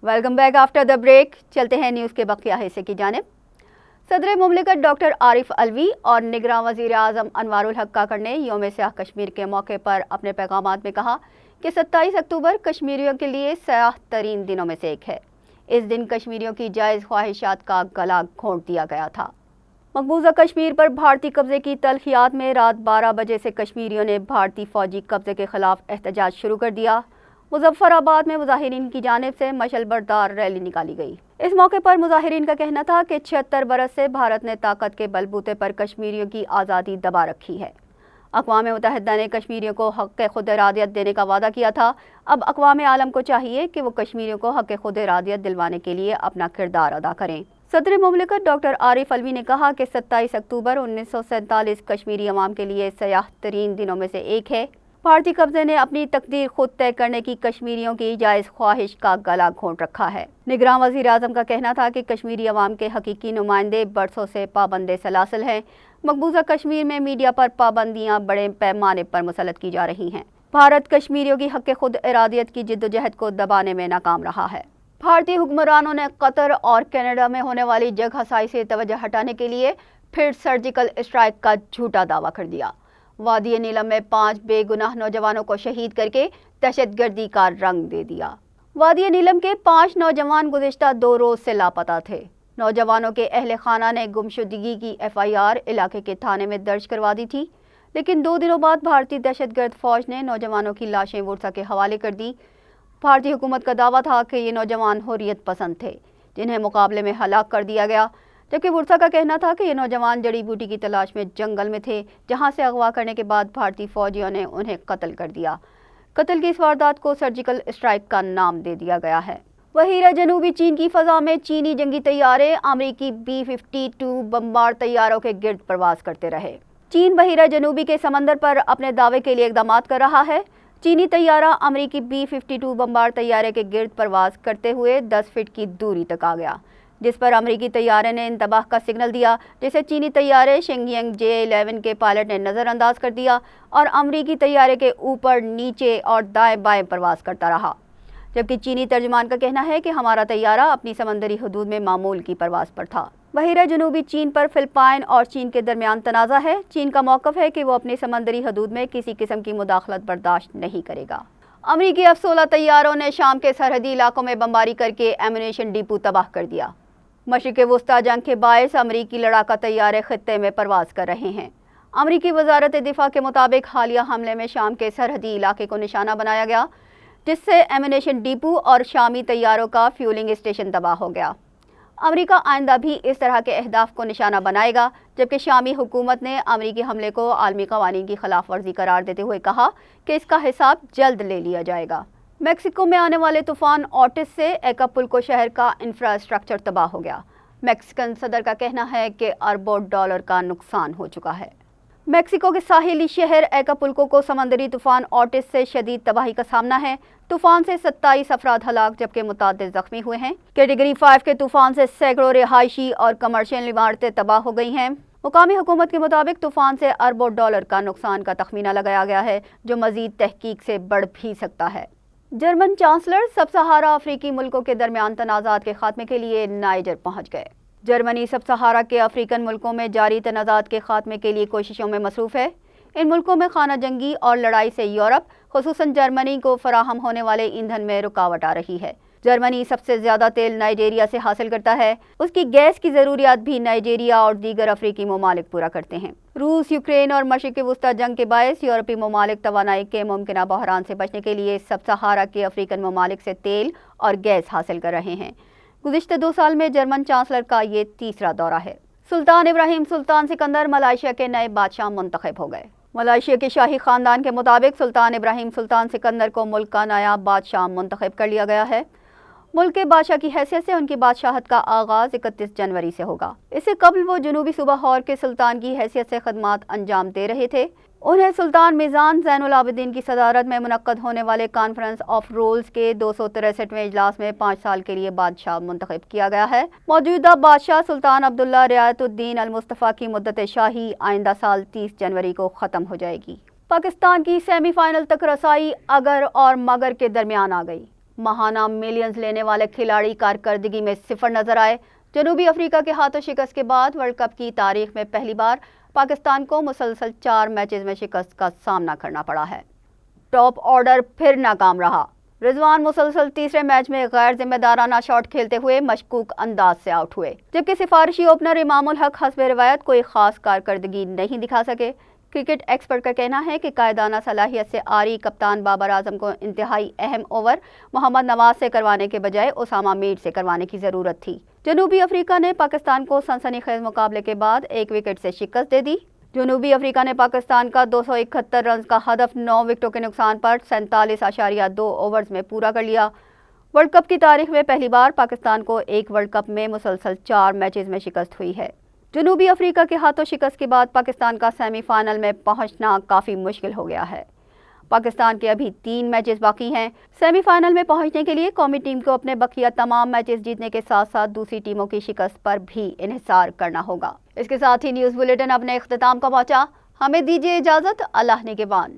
Welcome back after the break. چلتے ہیں news کے بقیہ حصے کی جانب. صدر مملکت ڈاکٹر عارف علوی اور نگراں وزیر اعظم انوار الحق کاکڑ نے یوم سیاہ کشمیر کے موقع پر اپنے پیغامات میں کہا کہ 27 اکتوبر کشمیریوں کے لیے سیاہ ترین دنوں میں سے ایک ہے. اس دن کشمیریوں کی جائز خواہشات کا گلا گھونٹ دیا گیا تھا. مقبوضہ کشمیر پر بھارتی قبضے کی تلخیات میں رات 12 بجے سے کشمیریوں نے بھارتی فوجی قبضے کے خلاف احتجاج شروع کر دیا. مظفر آباد میں مظاہرین کی جانب سے مشعل بردار ریلی نکالی گئی. اس موقع پر مظاہرین کا کہنا تھا کہ 76 برس سے بھارت نے طاقت کے بلبوتے پر کشمیریوں کی آزادی دبا رکھی ہے. اقوام متحدہ نے کشمیریوں کو حق خود ارادیت دینے کا وعدہ کیا تھا. اب اقوام عالم کو چاہیے کہ وہ کشمیریوں کو حق خود ارادیت دلوانے کے لیے اپنا کردار ادا کریں. صدر مملکت ڈاکٹر عارف علوی نے کہا کہ 27 اکتوبر 1947 کشمیری عوام کے لیے سیاہ ترین دنوں میں سے ایک ہے. بھارتی قبضے نے اپنی تقدیر خود طے کرنے کی کشمیریوں کی جائز خواہش کا گلا گھونٹ رکھا ہے. نگراں وزیر اعظم کا کہنا تھا کہ کشمیری عوام کے حقیقی نمائندے برسوں سے پابند سلاسل ہیں. مقبوضہ کشمیر میں میڈیا پر پابندیاں بڑے پیمانے پر مسلط کی جا رہی ہیں. بھارت کشمیریوں کی حق خود ارادیت کی جدوجہد کو دبانے میں ناکام رہا ہے. بھارتی حکمرانوں نے قطر اور کینیڈا میں ہونے والی جنگ ہسائی سے توجہ ہٹانے کے لیے پھر سرجیکل اسٹرائیک کا جھوٹا دعویٰ کر دیا. وادی نیلم میں 5 بے گناہ نوجوانوں کو شہید کر کے دہشت گردی کا رنگ دے دیا. وادی نیلم کے 5 نوجوان گزشتہ 2 روز سے لاپتہ تھے. نوجوانوں کے اہل خانہ نے گمشدگی کی FIR علاقے کے تھانے میں درج کروا دی تھی، لیکن 2 دنوں بعد بھارتی دہشت گرد فوج نے نوجوانوں کی لاشیں ورثہ کے حوالے کر دی. بھارتی حکومت کا دعویٰ تھا کہ یہ نوجوان حریت پسند تھے جنہیں مقابلے میں ہلاک کر دیا گیا، جبکہ ورثہ کا کہنا تھا کہ یہ نوجوان جڑی بوٹی کی تلاش میں جنگل میں تھے، جہاں سے اغوا کرنے کے بعد بھارتی فوجیوں نے انہیں قتل کر دیا. قتل کی اس واردات کو سرجیکل اسٹرائیک کا نام دے دیا گیا ہے. بحیرہ جنوبی چین کی فضا میں چینی جنگی طیارے امریکی B-52 بمبار طیاروں کے گرد پرواز کرتے رہے. چین بحیرہ جنوبی کے سمندر پر اپنے دعوے کے لیے اقدامات کر رہا ہے. چینی طیارہ امریکی B-52 بمبار طیارے کے گرد پرواز کرتے ہوئے 10 فٹ کی دوری تک آ گیا، جس پر امریکی طیارے نے انتباہ کا سگنل دیا، جسے چینی طیارے شینگینگ J-11 کے پائلٹ نے نظر انداز کر دیا اور امریکی طیارے کے اوپر، نیچے اور دائیں بائیں پرواز کرتا رہا. جبکہ چینی ترجمان کا کہنا ہے کہ ہمارا طیارہ اپنی سمندری حدود میں معمول کی پرواز پر تھا. بحیرہ جنوبی چین پر فلپائن اور چین کے درمیان تنازع ہے. چین کا موقف ہے کہ وہ اپنی سمندری حدود میں کسی قسم کی مداخلت برداشت نہیں کرے گا. امریکی F-16 طیاروں نے شام کے سرحدی علاقوں میں بمباری کر کے ایمونیشن ڈپو تباہ کر دیا. مشرق وسطی جنگ کے باعث امریکی لڑاکا طیارے خطے میں پرواز کر رہے ہیں. امریکی وزارت دفاع کے مطابق حالیہ حملے میں شام کے سرحدی علاقے کو نشانہ بنایا گیا، جس سے ایمونیشن ڈپو اور شامی طیاروں کا فیولنگ اسٹیشن تباہ ہو گیا. امریکہ آئندہ بھی اس طرح کے اہداف کو نشانہ بنائے گا، جبکہ شامی حکومت نے امریکی حملے کو عالمی قوانین کی خلاف ورزی قرار دیتے ہوئے کہا کہ اس کا حساب جلد لے لیا جائے گا. میکسیکو میں آنے والے طوفان اوٹس سے ایکاپلکو شہر کا انفراسٹرکچر تباہ ہو گیا. میکسیکن صدر کا کہنا ہے کہ اربوں ڈالر کا نقصان ہو چکا ہے. میکسیکو کے ساحلی شہر ایکاپلکو کو سمندری طوفان اوٹس سے شدید تباہی کا سامنا ہے. طوفان سے 27 افراد ہلاک جبکہ متعدد زخمی ہوئے ہیں. کیٹیگری 5 کے طوفان سے سینکڑوں رہائشی اور کمرشل عمارتیں تباہ ہو گئی ہیں. مقامی حکومت کے مطابق طوفان سے اربوں ڈالر کا نقصان کا تخمینہ لگایا گیا ہے، جو مزید تحقیق سے بڑھ بھی سکتا ہے. جرمن چانسلر سب سہارا افریقی ملکوں کے درمیان تنازعات کے خاتمے کے لیے نائجر پہنچ گئے. جرمنی سب سہارا کے افریقن ملکوں میں جاری تنازعات کے خاتمے کے لیے کوششوں میں مصروف ہے. ان ملکوں میں خانہ جنگی اور لڑائی سے یورپ، خصوصاً جرمنی کو فراہم ہونے والے ایندھن میں رکاوٹ آ رہی ہے. جرمنی سب سے زیادہ تیل نائجیریا سے حاصل کرتا ہے. اس کی گیس کی ضروریات بھی نائجیریا اور دیگر افریقی ممالک پورا کرتے ہیں. روس، یوکرین اور مشرق وسطی جنگ کے باعث یورپی ممالک توانائی کے ممکنہ بحران سے بچنے کے لیے سب سہارا کے افریقن ممالک سے تیل اور گیس حاصل کر رہے ہیں. گزشتہ 2 سال میں جرمن چانسلر کا یہ تیسرا دورہ ہے. سلطان ابراہیم سلطان سکندر ملائیشیا کے نئے بادشاہ منتخب ہو گئے. ملائیشیا کے شاہی خاندان کے مطابق سلطان ابراہیم سلطان سکندر کو ملک کا نیا بادشاہ منتخب کر لیا گیا ہے. ملک کے بادشاہ کی حیثیت سے ان کی بادشاہت کا آغاز 31 جنوری سے ہوگا. اس سے قبل وہ جنوبی صوبہ ہور کے سلطان کی حیثیت سے خدمات انجام دے رہے تھے. انہیں سلطان میزان زین العابدین کی صدارت میں منعقد ہونے والے کانفرنس آف رولز کے 263ویں اجلاس میں 5 سال کے لیے بادشاہ منتخب کیا گیا ہے. موجودہ بادشاہ سلطان عبداللہ رعایت الدین المصطفیٰ کی مدت شاہی آئندہ سال 30 جنوری کو ختم ہو جائے گی. پاکستان کی سیمی فائنل تک رسائی اگر اور مگر کے درمیان آ گئی. ماہانہ ملینز لینے والے کھلاڑی کارکردگی میں صفر نظر آئے۔ جنوبی افریقہ کے ہاتھوں شکست کے بعد ورلڈ کپ کی تاریخ میں پہلی بار پاکستان کو مسلسل 4 میچز میں شکست کا سامنا کرنا پڑا ہے۔ ٹاپ آرڈر پھر ناکام رہا۔ رضوان مسلسل تیسرے میچ میں غیر ذمہ دارانہ شاٹ کھیلتے ہوئے مشکوک انداز سے آؤٹ ہوئے، جبکہ سفارشی اوپنر امام الحق حسب روایت کوئی خاص کارکردگی نہیں دکھا سکے۔ کرکٹ ایکسپرٹ کا کہنا ہے کہ قائدانہ صلاحیت سے عاری کپتان بابر اعظم کو انتہائی اہم اوور محمد نواز سے کروانے کے بجائے اسامہ میر سے کروانے کی ضرورت تھی۔ جنوبی افریقہ نے پاکستان کو سنسنی خیز مقابلے کے بعد 1 وکٹ سے شکست دے دی۔ جنوبی افریقہ نے پاکستان کا 271 رنز کا ہدف 9 وکٹوں کے نقصان پر 47.2 اوورز میں پورا کر لیا۔ ورلڈ کپ کی تاریخ میں پہلی بار پاکستان کو ایک ورلڈ کپ میں مسلسل 4 میچز میں شکست ہوئی ہے۔ جنوبی افریقہ کے ہاتھوں شکست کے بعد پاکستان کا سیمی فائنل میں پہنچنا کافی مشکل ہو گیا ہے۔ پاکستان کے ابھی 3 میچز باقی ہیں۔ سیمی فائنل میں پہنچنے کے لیے قومی ٹیم کو اپنے بقیہ تمام میچز جیتنے کے ساتھ ساتھ دوسری ٹیموں کی شکست پر بھی انحصار کرنا ہوگا۔ اس کے ساتھ ہی نیوز بلیٹن اپنے اختتام کا پہنچا۔ ہمیں دیجیے اجازت۔ اللہ نگہبان۔